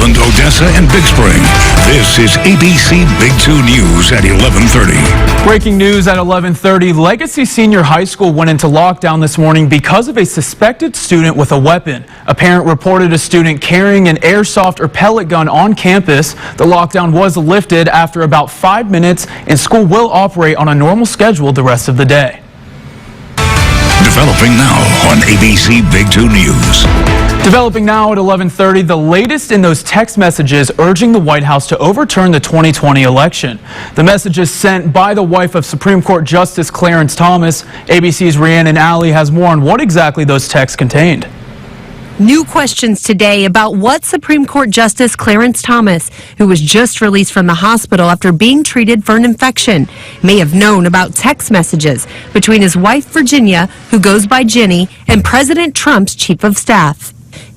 Cleveland, Odessa, and Big Spring. This is ABC Big 2 News at 11:30. Breaking news at 11:30. Legacy Senior High School went into lockdown this morning because of a suspected student with a weapon. A parent reported a student carrying an airsoft or pellet gun on campus. The lockdown was lifted after about 5 minutes, and school will operate on a normal schedule the rest of the day. Developing now on ABC Big 2 News. Developing now at 11:30, the latest in those text messages urging the White House to overturn the 2020 election. The messages sent by the wife of Supreme Court Justice Clarence Thomas. ABC's Rhiannon Alley has more on what exactly those texts contained. New questions today about what Supreme Court Justice Clarence Thomas, who was just released from the hospital after being treated for an infection, may have known about text messages between his wife, Virginia, who goes by Ginny, and President Trump's chief of staff.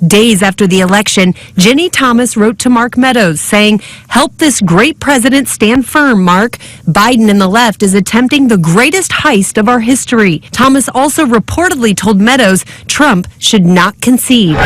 Days after the election, Ginny Thomas wrote to Mark Meadows saying, "Help this great president stand firm, Mark. Biden and the left is attempting the greatest heist of our history." Thomas also reportedly told Meadows Trump should not concede.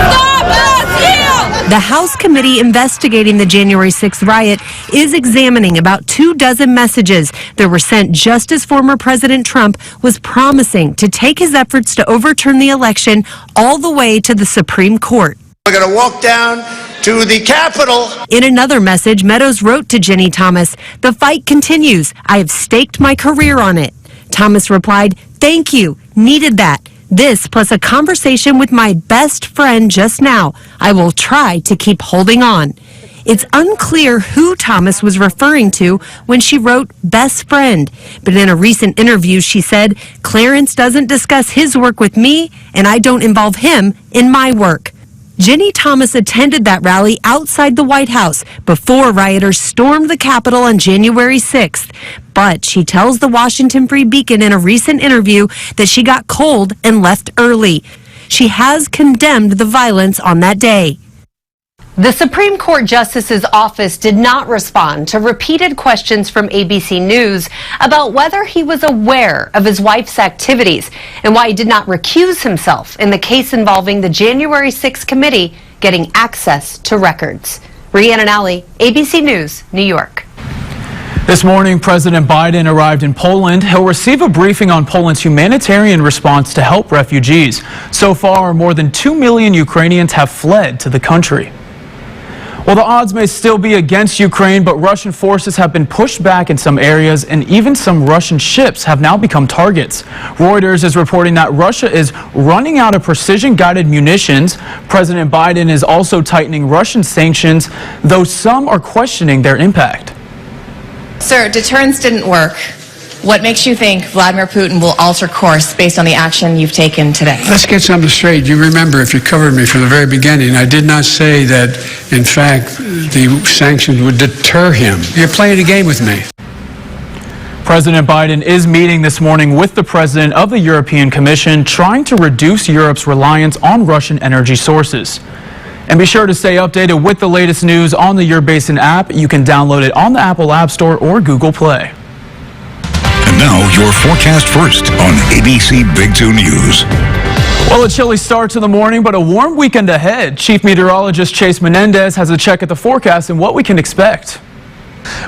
The House committee investigating the January 6th riot is examining about 24 messages that were sent just as former President Trump was promising to take his efforts to overturn the election all the way to the Supreme Court. We're going to walk down to the Capitol. In another message, Meadows wrote to Ginny Thomas, "The fight continues. I have staked my career on it." Thomas replied, "Thank you. Needed that. This plus a conversation with my best friend just now. I will try to keep holding on." It's unclear who Thomas was referring to when she wrote best friend. But in a recent interview, she said, "Clarence doesn't discuss his work with me, and I don't involve him in my work." Ginny Thomas attended that rally outside the White House before rioters stormed the Capitol on January 6th. But she tells the Washington Free Beacon in a recent interview that she got cold and left early. She has condemned the violence on that day. The Supreme Court Justice's office did not respond to repeated questions from ABC News about whether he was aware of his wife's activities and why he did not recuse himself in the case involving the January 6th committee getting access to records. Rhiannon Alley, ABC News, New York. This morning, President Biden arrived in Poland. He'll receive a briefing on Poland's humanitarian response to help refugees. So far, more than 2 million Ukrainians have fled to the country. Well, the odds may still be against Ukraine, but Russian forces have been pushed back in some areas, and even some Russian ships have now become targets. Reuters is reporting that Russia is running out of precision-guided munitions. President Biden is also tightening Russian sanctions, though some are questioning their impact. Sir, deterrence didn't work. What makes you think Vladimir Putin will alter course based on the action you've taken today? Let's get something straight. You remember, if you covered me from the very beginning, I did not say that, in fact, the sanctions would deter him. You're playing a game with me. President Biden is meeting this morning with the president of the European Commission, trying to reduce Europe's reliance on Russian energy sources. And be sure to stay updated with the latest news on the Your Basin app. You can download it on the Apple App Store or Google Play. And now your forecast first on ABC Big 2 News. Well, a chilly start to the morning, but a warm weekend ahead. Chief Meteorologist Chase Menendez has a check at the forecast and what we can expect.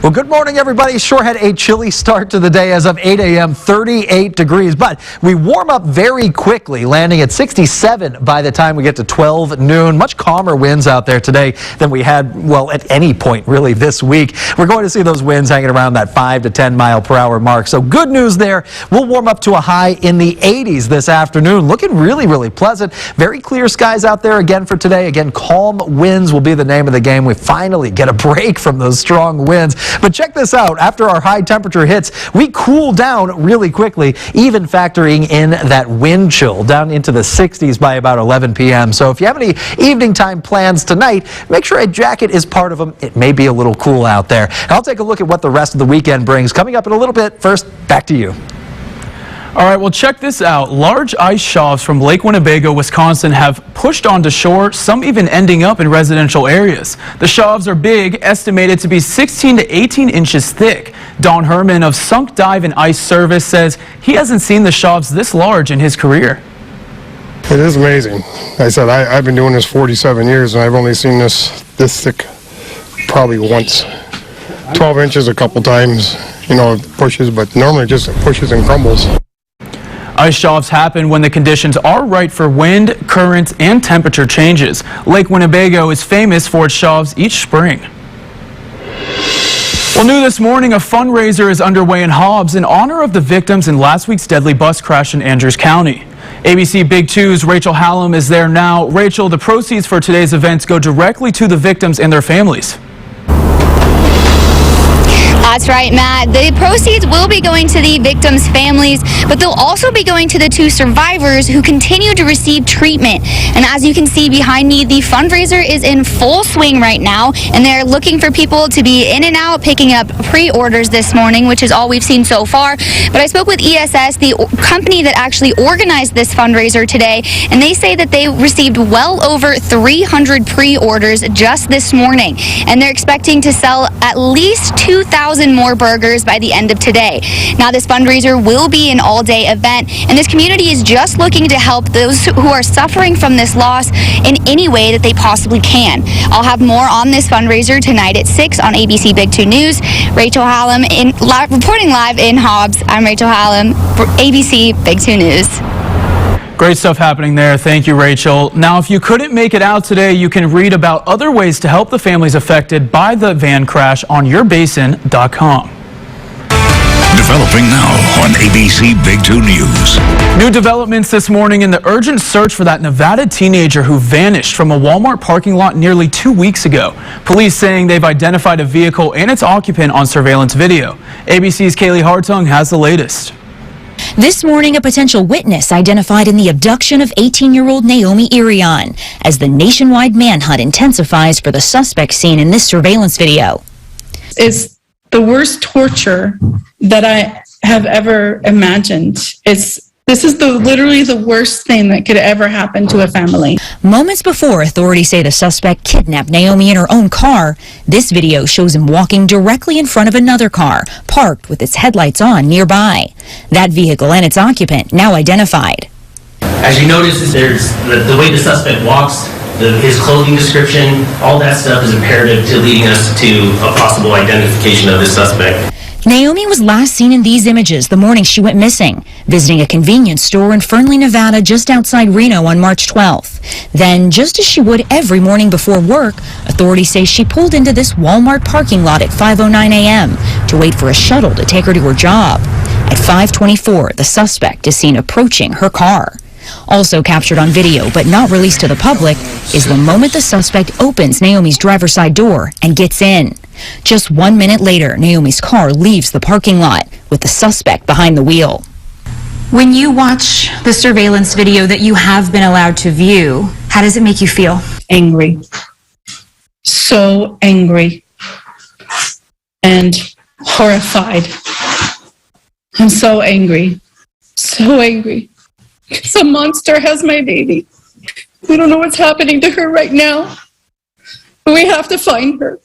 Well, good morning, everybody. Sure had a chilly start to the day as of 8 a.m., 38 degrees, but we warm up very quickly, landing at 67 by the time we get to 12 noon. Much calmer winds out there today than we had, well, at any point really this week. We're going to see those winds hanging around that 5 to 10 mile per hour mark. So good news there. We'll warm up to a high in the 80s this afternoon. Looking really, really pleasant. Very clear skies out there again for today. Again, calm winds will be the name of the game. We finally get a break from those strong winds. But check this out. After our high temperature hits, we cool down really quickly, even factoring in that wind chill down into the 60s by about 11 p.m. So if you have any evening time plans tonight, make sure a jacket is part of them. It may be a little cool out there. And I'll take a look at what the rest of the weekend brings coming up in a little bit. First, back to you. All right, well, check this out. Large ice shelves from Lake Winnebago, Wisconsin have pushed onto shore, some even ending up in residential areas. The shelves are big, estimated to be 16 to 18 inches thick. Don Herman of Sunk Dive and Ice Service says he hasn't seen the shelves this large in his career. It is amazing. Like I said, I've been doing this 47 years and I've only seen this thick probably once. 12 inches a couple times, you know, pushes, but normally just pushes and crumbles. Ice shelves happen when the conditions are right for wind, currents, and temperature changes. Lake Winnebago is famous for its shelves each spring. Well, new this morning, a fundraiser is underway in Hobbs in honor of the victims in last week's deadly bus crash in Andrews County. ABC Big 2's Rachel Hallam is there now. Rachel, the proceeds for today's events go directly to the victims and their families. That's right, Matt. The proceeds will be going to the victims' families, but they'll also be going to the 2 survivors who continue to receive treatment. And as you can see behind me, the fundraiser is in full swing right now, and they're looking for people to be in and out, picking up pre-orders this morning, which is all we've seen so far. But I spoke with ESS, the company that actually organized this fundraiser today, and they say that they received well over 300 pre-orders just this morning. And they're expecting to sell at least 2,000 more burgers by the end of today. Now, this fundraiser will be an all-day event, and this community is just looking to help those who are suffering from this loss in any way that they possibly can. I'll have more on this fundraiser tonight at 6 on ABC Big 2 News. Rachel Hallam reporting live in Hobbs. I'm Rachel Hallam for ABC Big 2 News. Great stuff happening there. Thank you, Rachel. Now, if you couldn't make it out today, you can read about other ways to help the families affected by the van crash on yourbasin.com. Developing now on ABC Big 2 News. New developments this morning in the urgent search for that Nevada teenager who vanished from a Walmart parking lot nearly 2 weeks ago. Police saying they've identified a vehicle and its occupant on surveillance video. ABC's Kaylee Hartung has the latest. This morning, a potential witness identified in the abduction of 18-year-old Naomi Irion as the nationwide manhunt intensifies for the suspect seen in this surveillance video. It's the worst torture that I have ever imagined. This is literally the worst thing that could ever happen to a family. Moments before authorities say the suspect kidnapped Naomi in her own car, this video shows him walking directly in front of another car, parked with its headlights on nearby. That vehicle and its occupant now identified. As you notice, there's the way the suspect walks, his clothing description, all that stuff is imperative to leading us to a possible identification of this suspect. Naomi was last seen in these images the morning she went missing, visiting a convenience store in Fernley, Nevada, just outside Reno on March 12th. Then, just as she would every morning before work, authorities say she pulled into this Walmart parking lot at 5:09 a.m. to wait for a shuttle to take her to her job. At 5:24, the suspect is seen approaching her car. Also captured on video, but not released to the public, is the moment the suspect opens Naomi's driver's side door and gets in. Just 1 minute later, Naomi's car leaves the parking lot with the suspect behind the wheel. When you watch the surveillance video that you have been allowed to view, how does it make you feel? Angry. So angry. And horrified. I'm so angry. So angry. Some monster has my baby. We don't know what's happening to her right now. But we have to find her.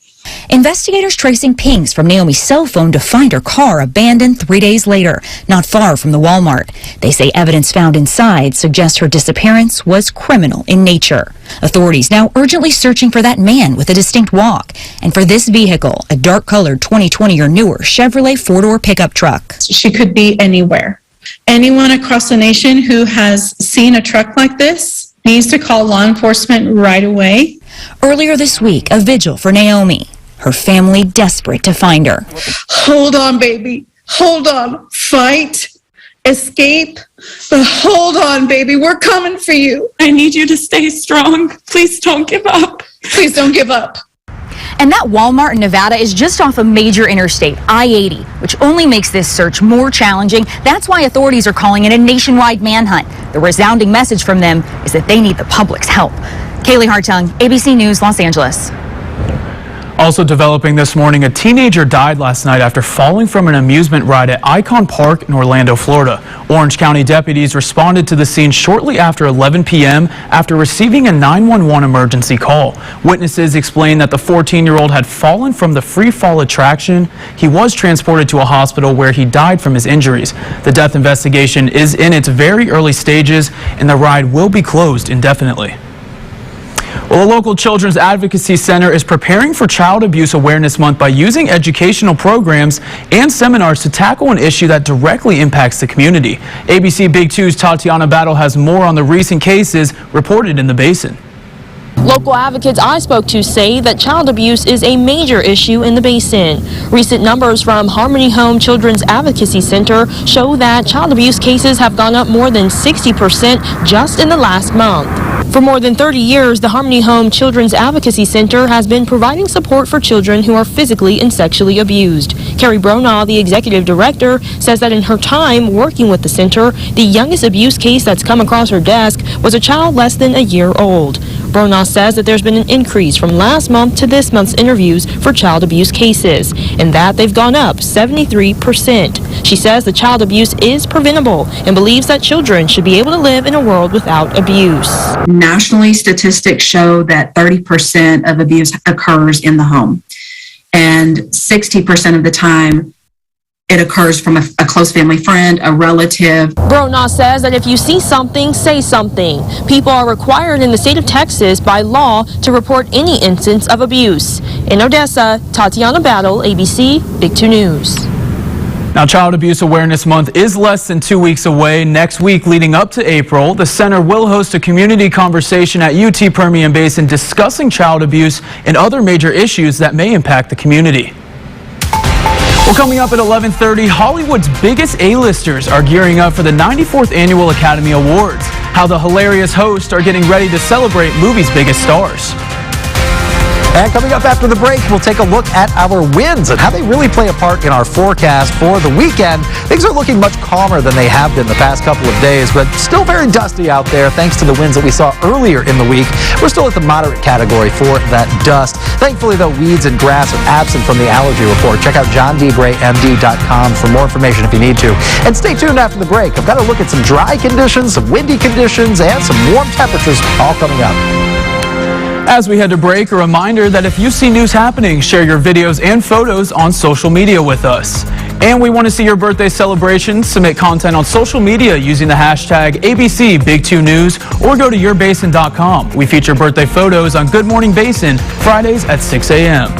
Investigators tracing pings from Naomi's cell phone to find her car abandoned 3 days later, not far from the Walmart. They say evidence found inside suggests her disappearance was criminal in nature. Authorities now urgently searching for that man with a distinct walk, and for this vehicle, a dark-colored 2020 or newer Chevrolet four-door pickup truck. She could be anywhere. Anyone across the nation who has seen a truck like this needs to call law enforcement right away. Earlier this week, a vigil for Naomi. Her family desperate to find her. Hold on, baby. Hold on. Fight. Escape. But hold on, baby. We're coming for you. I need you to stay strong. Please don't give up. Please don't give up. And that Walmart in Nevada is just off a major interstate, I-80, which only makes this search more challenging. That's why authorities are calling it a nationwide manhunt. The resounding message from them is that they need the public's help. Kaylee Hartung, ABC News, Los Angeles. Also developing this morning, a teenager died last night after falling from an amusement ride at Icon Park in Orlando, Florida. Orange County deputies responded to the scene shortly after 11 p.m. after receiving a 911 emergency call. Witnesses explained that the 14-year-old had fallen from the free fall attraction. He was transported to a hospital where he died from his injuries. The death investigation is in its very early stages, and the ride will be closed indefinitely. Well, Well, a local Children's Advocacy Center is preparing for Child Abuse Awareness Month by using educational programs and seminars to tackle an issue that directly impacts the community. ABC Big 2's Tatiana Battle has more on the recent cases reported in the Basin. Local advocates I spoke to say that child abuse is a major issue in the Basin. Recent numbers from Harmony Home Children's Advocacy Center show that child abuse cases have gone up more than 60% just in the last month. For more than 30 years, the Harmony Home Children's Advocacy Center has been providing support for children who are physically and sexually abused. Carrie Bronaugh, the executive director, says that in her time working with the center, the youngest abuse case that's come across her desk was a child less than a year old. Bronaugh says that there's been an increase from last month to this month's interviews for child abuse cases, and that they've gone up 73%. She says the child abuse is preventable and believes that children should be able to live in a world without abuse. Nationally, statistics show that 30% of abuse occurs in the home, and 60% of the time it occurs from a close family friend, a relative. Bronaugh says that if you see something, say something. People are required in the state of Texas by law to report any instance of abuse. In Odessa, Tatiana Battle, ABC Big 2 News. Now, Child Abuse Awareness Month is less than 2 weeks away. Next week, leading up to April, the center will host a community conversation at UT Permian Basin discussing child abuse and other major issues that may impact the community. Well, coming up at 11:30, Hollywood's biggest A-listers are gearing up for the 94th Annual Academy Awards. How the hilarious hosts are getting ready to celebrate movies' biggest stars. And coming up after the break, we'll take a look at our winds and how they really play a part in our forecast for the weekend. Things are looking much calmer than they have been the past couple of days, but still very dusty out there thanks to the winds that we saw earlier in the week. We're still at the moderate category for that dust. Thankfully, though, weeds and grass are absent from the allergy report. Check out JohnDeBrayMD.com for more information if you need to. And stay tuned after the break. I've got a look at some dry conditions, some windy conditions, and some warm temperatures all coming up. As we head to break, a reminder that if you see news happening, share your videos and photos on social media with us. And we want to see your birthday celebrations. Submit content on social media using the hashtag ABC Big 2 News or go to yourbasin.com. We feature birthday photos on Good Morning Basin Fridays at 6 a.m.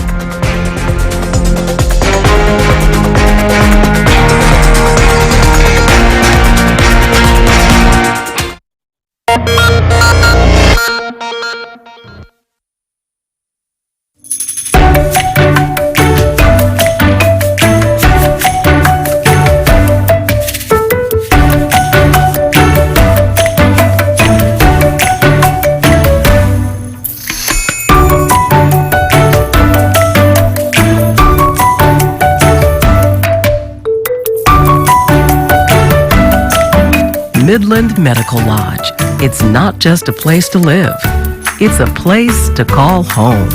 Midland Medical Lodge. It's not just a place to live. It's a place to call home.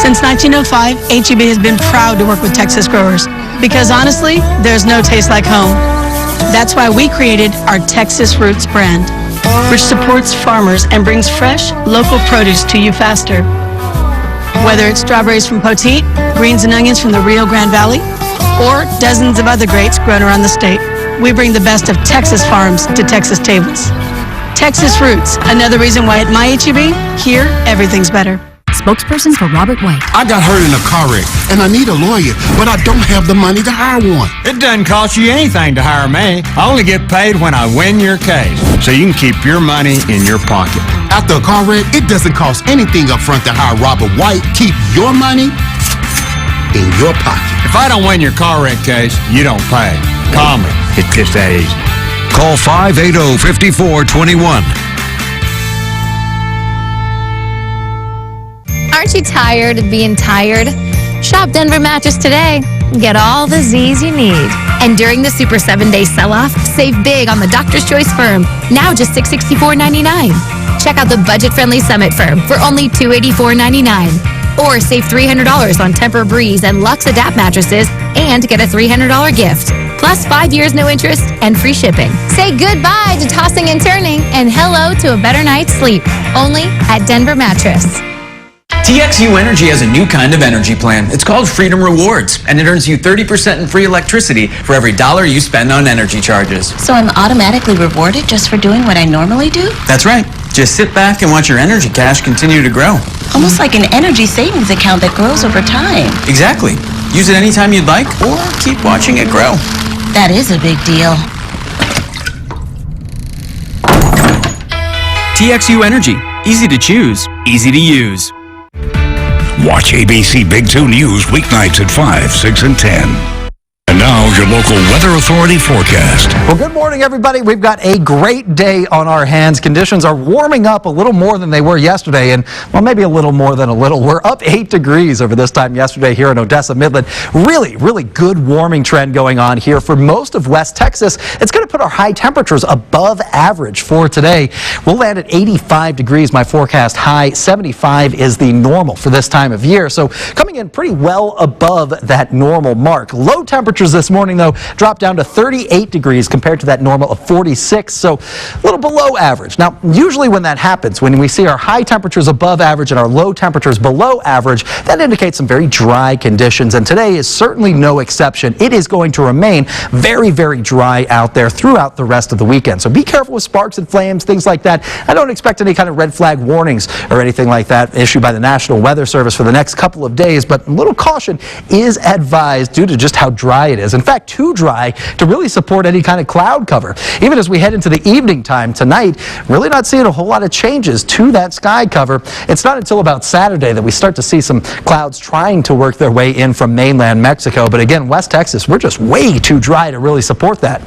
Since 1905, HEB has been proud to work with Texas growers because honestly, there's no taste like home. That's why we created our Texas Roots brand, which supports farmers and brings fresh, local produce to you faster. Whether it's strawberries from Poteet, greens and onions from the Rio Grande Valley, or dozens of other greats grown around the state, we bring the best of Texas farms to Texas tables. Texas Roots, another reason why at my HEB, here, everything's better. Spokesperson for Robert White. I got hurt in a car wreck, and I need a lawyer, but I don't have the money to hire one. It doesn't cost you anything to hire me. I only get paid when I win your case, so you can keep your money in your pocket. After a car wreck, it doesn't cost anything up front to hire Robert White. Keep your money in your pocket. If I don't win your car wreck case, you don't pay. Call me. It's just that easy. Call 580-5421. Aren't you tired of being tired? Shop Denver Mattress today. Get all the Z's you need. And during the Super 7-Day Sell-Off, save big on the Doctor's Choice Firm. Now just $664.99. Check out the budget-friendly Summit Firm for only $284.99. Or save $300 on Tempur Breeze and Luxe Adapt mattresses and get a $300 gift. Plus 5 years no interest and free shipping. Say goodbye to tossing and turning and hello to a better night's sleep. Only at Denver Mattress. TXU Energy has a new kind of energy plan. It's called Freedom Rewards, and it earns you 30% in free electricity for every dollar you spend on energy charges. So I'm automatically rewarded just for doing what I normally do? That's right. Just sit back and watch your energy cash continue to grow. Almost like an energy savings account that grows over time. Exactly. Use it anytime you'd like, or keep watching it grow. That is a big deal. TXU Energy. Easy to choose, easy to use. Watch ABC Big 2 News weeknights at 5, 6, and 10. And now, your local Weather Authority forecast. Well, good morning, everybody. We've got a great day on our hands. Conditions are warming up a little more than they were yesterday, and, well, maybe a little more than a little. We're up 8 degrees over this time yesterday here in Odessa, Midland. Really good warming trend going on here for most of West Texas. It's going to put our high temperatures above average for today. We'll land at 85 degrees, my forecast high. 75 is the normal for this time of year, so coming in pretty well above that normal mark. Low temperatures this morning, though, dropped down to 38 degrees compared to that normal of 46, so a little below average. Now, usually when that happens, when we see our high temperatures above average and our low temperatures below average, that indicates some very dry conditions, and today is certainly no exception. It is going to remain very dry out there throughout the rest of the weekend, so be careful with sparks and flames, things like that. I don't expect any kind of red flag warnings or anything like that issued by the National Weather Service for the next couple of days, but a little caution is advised due to just how dry it is. In fact, too dry to really support any kind of cloud cover. Even as we head into the evening time tonight, really not seeing a whole lot of changes to that sky cover. It's not until about Saturday that we start to see some clouds trying to work their way in from mainland Mexico. But again, West Texas, we're just way too dry to really support that.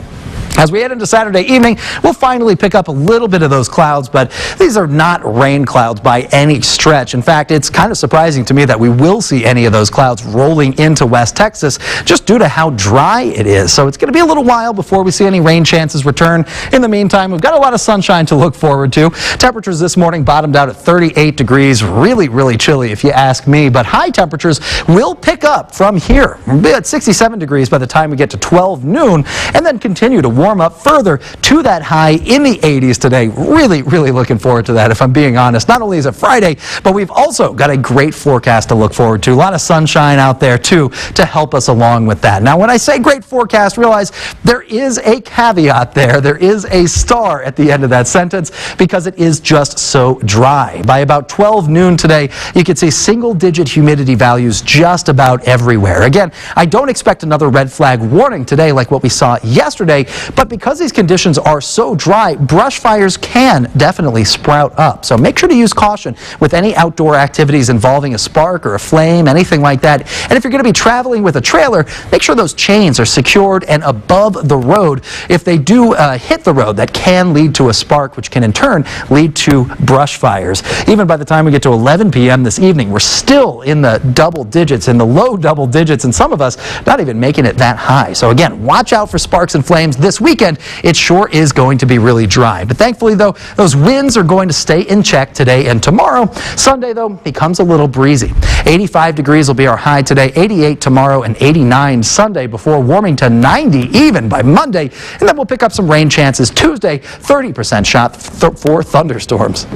As we head into Saturday evening, we'll finally pick up a little bit of those clouds, but these are not rain clouds by any stretch. In fact, it's kind of surprising to me that we will see any of those clouds rolling into West Texas just due to how dry it is. So it's going to be a little while before we see any rain chances return. In the meantime, we've got a lot of sunshine to look forward to. Temperatures this morning bottomed out at 38 degrees. Really chilly if you ask me, but high temperatures will pick up from here. We'll be at 67 degrees by the time we get to 12 noon and then continue to warm up further to that high in the 80s today. Really looking forward to that, if I'm being honest. Not only is it Friday, but we've also got a great forecast to look forward to. A lot of sunshine out there, too, to help us along with that. Now, when I say great forecast, realize there is a caveat there. There is a star at the end of that sentence because it is just so dry. By about 12 noon today, you can see single-digit humidity values just about everywhere. Again, I don't expect another red flag warning today like what we saw yesterday, but because these conditions are so dry, brush fires can definitely sprout up. So make sure to use caution with any outdoor activities involving a spark or a flame, anything like that. And if you're going to be traveling with a trailer, make sure those chains are secured and above the road. If they do hit the road, that can lead to a spark, which can in turn lead to brush fires. Even by the time we get to 11 p.m. this evening, we're still in the double digits, in the low double digits, and some of us not even making it that high. So again, watch out for sparks and flames this weekend. It sure is going to be really dry. But thankfully, though, those winds are going to stay in check today and tomorrow. Sunday, though, becomes a little breezy. 85 degrees will be our high today, 88 tomorrow, and 89 Sunday before warming to 90 even by Monday. And then we'll pick up some rain chances Tuesday, 30% shot for thunderstorms.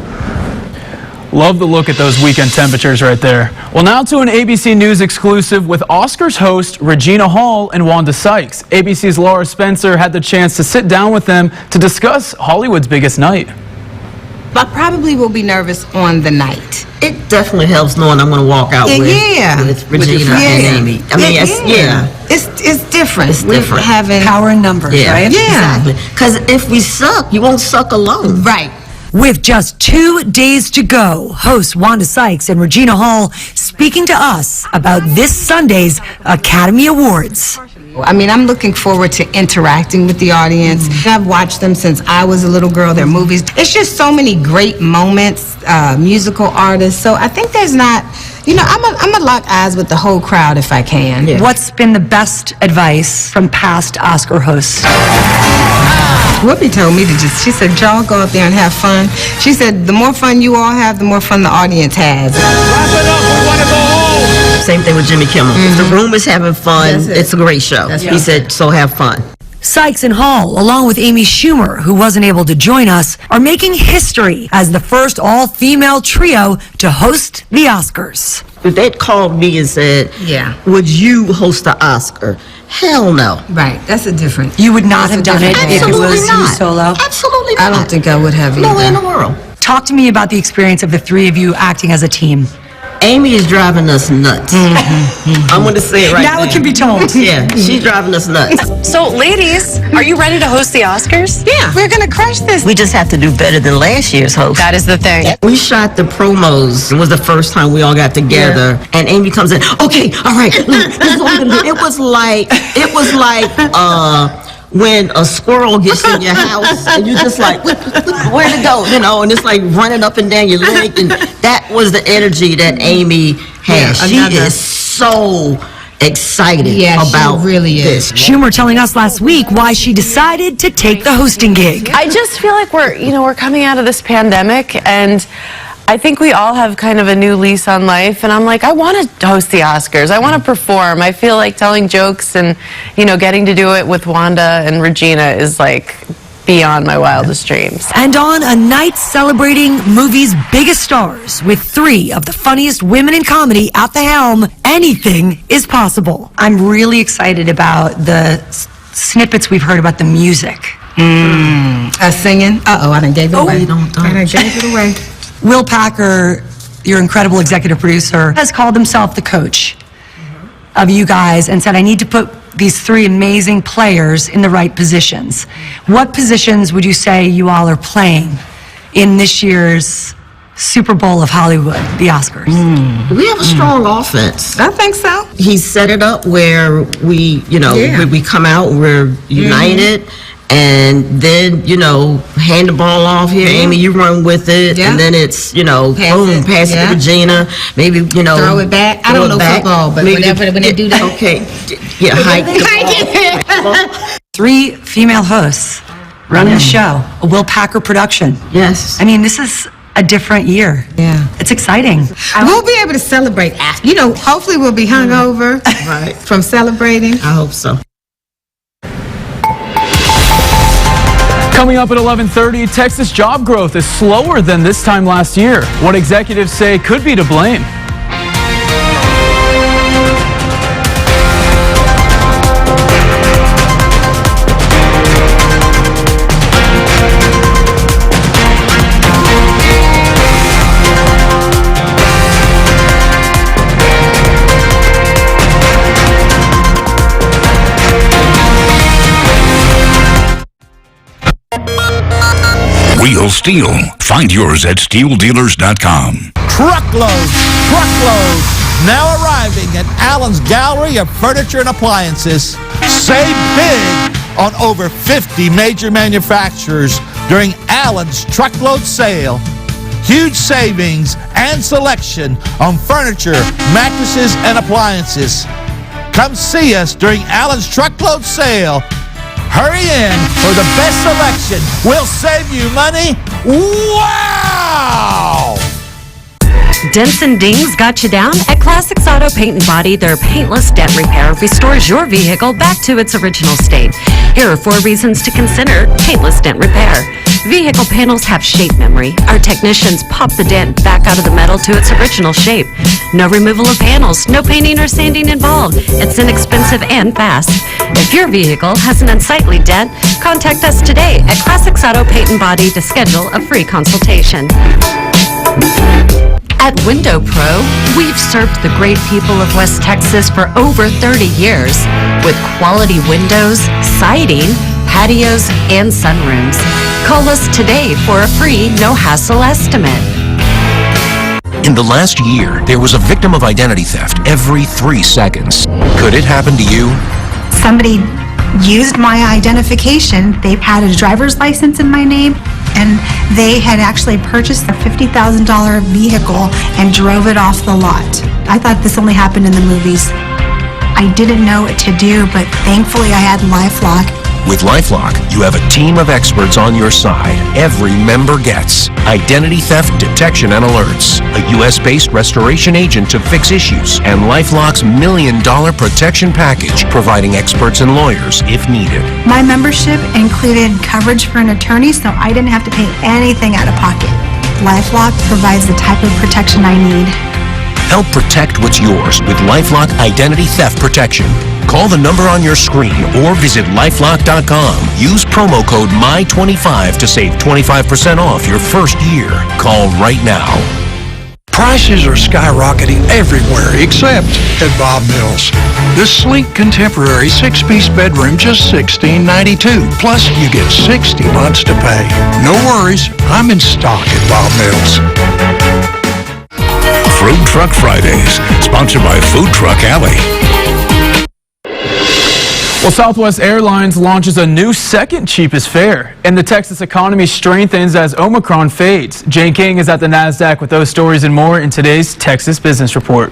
Love the look at those weekend temperatures right there. Well, now to an ABC News exclusive with Oscars host Regina Hall and Wanda Sykes. ABC's Laura Spencer had the chance to sit down with them to discuss Hollywood's biggest night. I probably will be nervous on the night. It definitely helps knowing I'm going to walk out with Regina and Amy. I mean, it's different. It's different. Having power in numbers, right? Yeah. Exactly. Because if we suck, you won't suck alone. Right. With just 2 days to go, hosts Wanda Sykes and Regina Hall speaking to us about this Sunday's Academy Awards. I mean, I'm looking forward to interacting with the audience. I've watched them since I was a little girl, their movies. It's just so many great moments, musical artists. So I think there's not, you know, I'm gonna lock eyes with the whole crowd if I can. Yeah. What's been the best advice from past Oscar hosts? Whoopi told me to she said, y'all go out there and have fun. She said, the more fun you all have, the more fun the audience has. Wrap it up, we want to go home. Same thing with Jimmy Kimmel. If the room is having fun, it's a great show. He said, so have fun. Sykes and Hall, along with Amy Schumer, who wasn't able to join us, are making history as the first all-female trio to host the Oscars. If they'd called me and said, would you host the Oscar? Hell no. Right, that's a different. You would not have done it if it was you solo? Absolutely not. I don't think I would have either. No way in the world. Talk to me about the experience of the three of you acting as a team. Amy is driving us nuts. I'm going to say it right now. Now it can be told. Yeah, she's driving us nuts. So, ladies, are you ready to host the Oscars? Yeah. We're going to crush this. We just have to do better than last year's host. That is the thing. We shot the promos. It was the first time we all got together. Yeah. And Amy comes in, okay, all right, this is what we're going to do. It was like, when a squirrel gets in your house and you're just like, where to go? You know, and it's like running up and down your leg. And that was the energy that Amy has. She is so excited about this. Schumer telling us last week why she decided to take the hosting gig. I just feel like we're coming out of this pandemic, and I think we all have kind of a new lease on life, and I'm like, I want to host the Oscars. I want to perform. I feel like telling jokes and, getting to do it with Wanda and Regina is like beyond my wildest dreams. And on a night celebrating movies' biggest stars with three of the funniest women in comedy at the helm, anything is possible. I'm really excited about the snippets we've heard about the music. Singing. Uh-oh, I done gave it away. I done gave it away. Will Packer, your incredible executive producer, has called himself the coach of you guys and said, I need to put these three amazing players in the right positions. What positions would you say you all are playing in this year's Super Bowl of Hollywood, the Oscars? We have a strong offense. I think so. He set it up where we come out, we're united. And then, hand the ball off here. Amy, you run with it. And then it's, boom, pass it to Regina. Maybe, throw it back. I don't know football, but when they do that. Okay. Yeah, hike the ball. Three female hosts running a show, a Will Packer production. Yes. I mean, this is a different year. Yeah. It's exciting. We'll be able to celebrate after. Hopefully we'll be hungover from celebrating. I hope so. Coming up at 11:30, Texas job growth is slower than this time last year. What executives say could be to blame. Real steel. Find yours at steeldealers.com. Truckloads now arriving at Allen's Gallery of Furniture and Appliances. Save big on over 50 major manufacturers during Allen's Truckload Sale. Huge savings and selection on furniture, mattresses, and appliances. Come see us during Allen's Truckload Sale. Hurry in for the best selection. We'll save you money. Wow! Dents and dings got you down? At Classics Auto Paint and Body, their paintless dent repair restores your vehicle back to its original state. Here are 4 reasons to consider paintless dent repair. Vehicle panels have shape memory. Our technicians pop the dent back out of the metal to its original shape. No removal of panels, no painting or sanding involved. It's inexpensive and fast. If your vehicle has an unsightly dent, contact us today at Classics Auto Paint and Body to schedule a free consultation. At Window Pro, we've served the great people of West Texas for over 30 years with quality windows, siding, patios, and sunrooms. Call us today for a free, no-hassle estimate. In the last year, there was a victim of identity theft every 3 seconds. Could it happen to you? Somebody used my identification. They had a driver's license in my name, and they had actually purchased a $50,000 vehicle and drove it off the lot. I thought this only happened in the movies. I didn't know what to do, but thankfully I had LifeLock. With LifeLock, you have a team of experts on your side. Every member gets identity theft detection and alerts, a U.S.-based restoration agent to fix issues, and LifeLock's $1 million protection package, providing experts and lawyers if needed. My membership included coverage for an attorney, so I didn't have to pay anything out of pocket. LifeLock provides the type of protection I need. Help protect what's yours with LifeLock Identity Theft Protection. Call the number on your screen or visit lifelock.com. Use promo code MY25 to save 25% off your first year. Call right now. Prices are skyrocketing everywhere except at Bob Mills. This sleek contemporary 6-piece bedroom just $16.92. Plus you get 60 months to pay. No worries, I'm in stock at Bob Mills. Food Truck Fridays, sponsored by Food Truck Alley. Well, Southwest Airlines launches a new second cheapest fare, and the Texas economy strengthens as Omicron fades. Jane King is at the NASDAQ with those stories and more in today's Texas Business Report.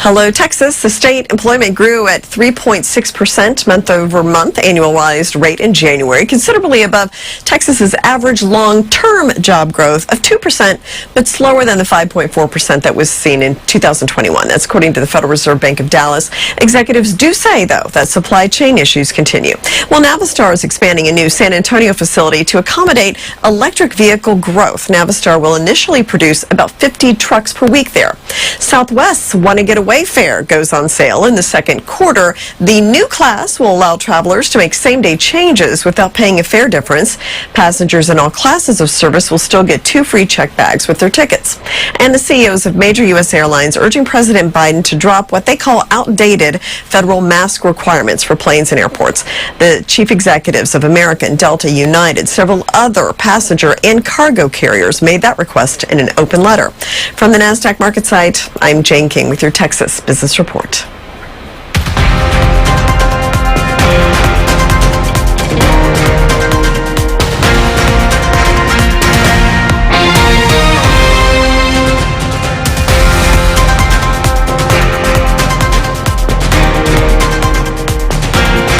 Hello, Texas. The state employment grew at 3.6% month-over-month annualized rate in January, considerably above Texas's average long-term job growth of 2%, but slower than the 5.4% that was seen in 2021. That's according to the Federal Reserve Bank of Dallas. Executives do say, though, that supply chain issues continue. Well, Navistar is expanding a new San Antonio facility to accommodate electric vehicle growth. Navistar will initially produce about 50 trucks per week there. Southwest's Want to Get Away fare goes on sale in the second quarter. The new class will allow travelers to make same-day changes without paying a fare difference. Passengers in all classes of service will still get 2 free check bags with their tickets. And the CEOs of major U.S. airlines urging President Biden to drop what they call outdated federal mask requirements for planes and airports. The chief executives of American, Delta, United, several other passenger and cargo carriers made that request in an open letter. From the NASDAQ market site, I'm Jane King with your Texas Business Report.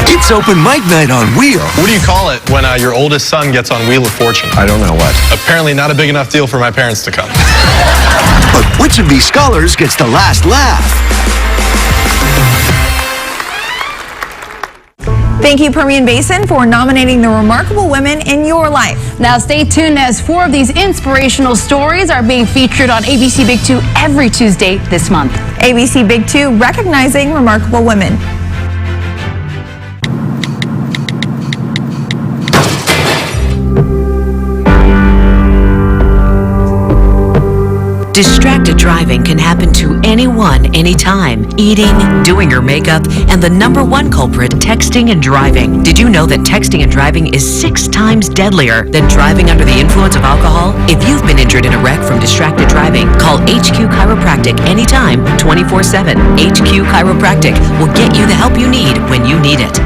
It's open mic night on Wheel. What do you call it when your oldest son gets on Wheel of Fortune? I don't know what. Apparently not a big enough deal for my parents to come. But which of these scholars gets the last laugh? Thank you, Permian Basin, for nominating the remarkable women in your life. Now stay tuned as 4 of these inspirational stories are being featured on ABC Big 2 every Tuesday this month. ABC Big 2, recognizing remarkable women. Distracted driving can happen to anyone, anytime. Eating, doing your makeup, and the #1 culprit, texting and driving. Did you know that texting and driving is 6 times deadlier than driving under the influence of alcohol? If you've been injured in a wreck from distracted driving, call HQ Chiropractic anytime, 24/7. HQ Chiropractic will get you the help you need when you need it.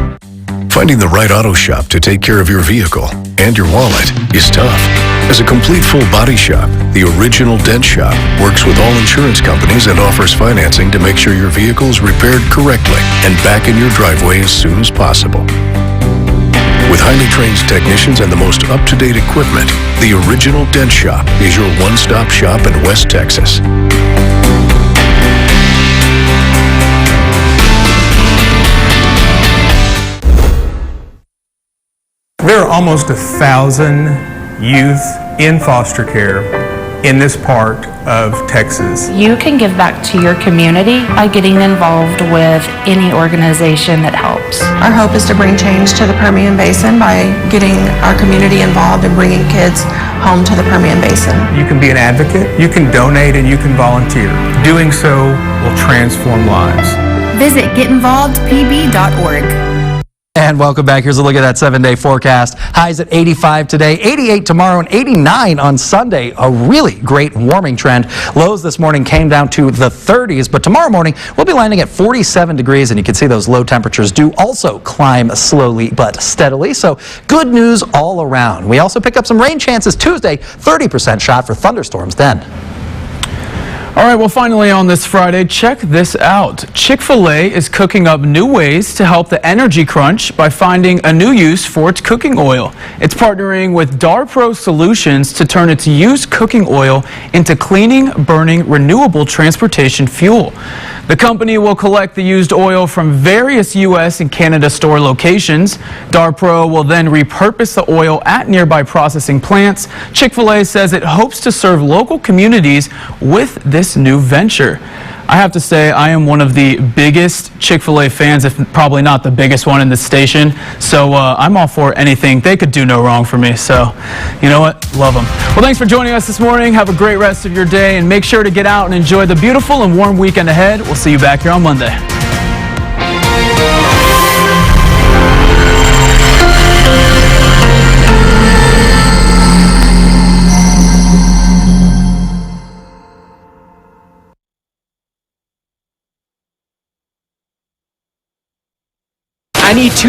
Finding the right auto shop to take care of your vehicle and your wallet is tough. As a complete full body shop, the Original Dent Shop works with all insurance companies and offers financing to make sure your vehicle is repaired correctly and back in your driveway as soon as possible. With highly trained technicians and the most up-to-date equipment, the Original Dent Shop is your one-stop shop in West Texas. There are almost 1,000 youth in foster care in this part of Texas. You can give back to your community by getting involved with any organization that helps. Our hope is to bring change to the Permian Basin by getting our community involved and bringing kids home to the Permian Basin. You can be an advocate, you can donate, and you can volunteer. Doing so will transform lives. Visit getinvolvedpb.org. And welcome back. Here's a look at that 7-day forecast. Highs at 85 today, 88 tomorrow, and 89 on Sunday. A really great warming trend. Lows this morning came down to the 30s, but tomorrow morning we'll be landing at 47 degrees, and you can see those low temperatures do also climb slowly but steadily. So good news all around. We also pick up some rain chances Tuesday, 30% shot for thunderstorms then. All right, well, finally on this Friday, check this out. Chick-fil-A is cooking up new ways to help the energy crunch by finding a new use for its cooking oil. It's partnering with DarPro Solutions to turn its used cooking oil into cleaning, burning, renewable transportation fuel. The company will collect the used oil from various U.S. and Canada store locations. DarPro will then repurpose the oil at nearby processing plants. Chick-fil-A says it hopes to serve local communities with this this new venture. I have to say, I am one of the biggest Chick-fil-A fans, if probably not the biggest one in the station. So I'm all for anything. They could do no wrong for me. So, you know what? Love them. Well, thanks for joining us this morning. Have a great rest of your day, and make sure to get out and enjoy the beautiful and warm weekend ahead. We'll see you back here on Monday. I need 2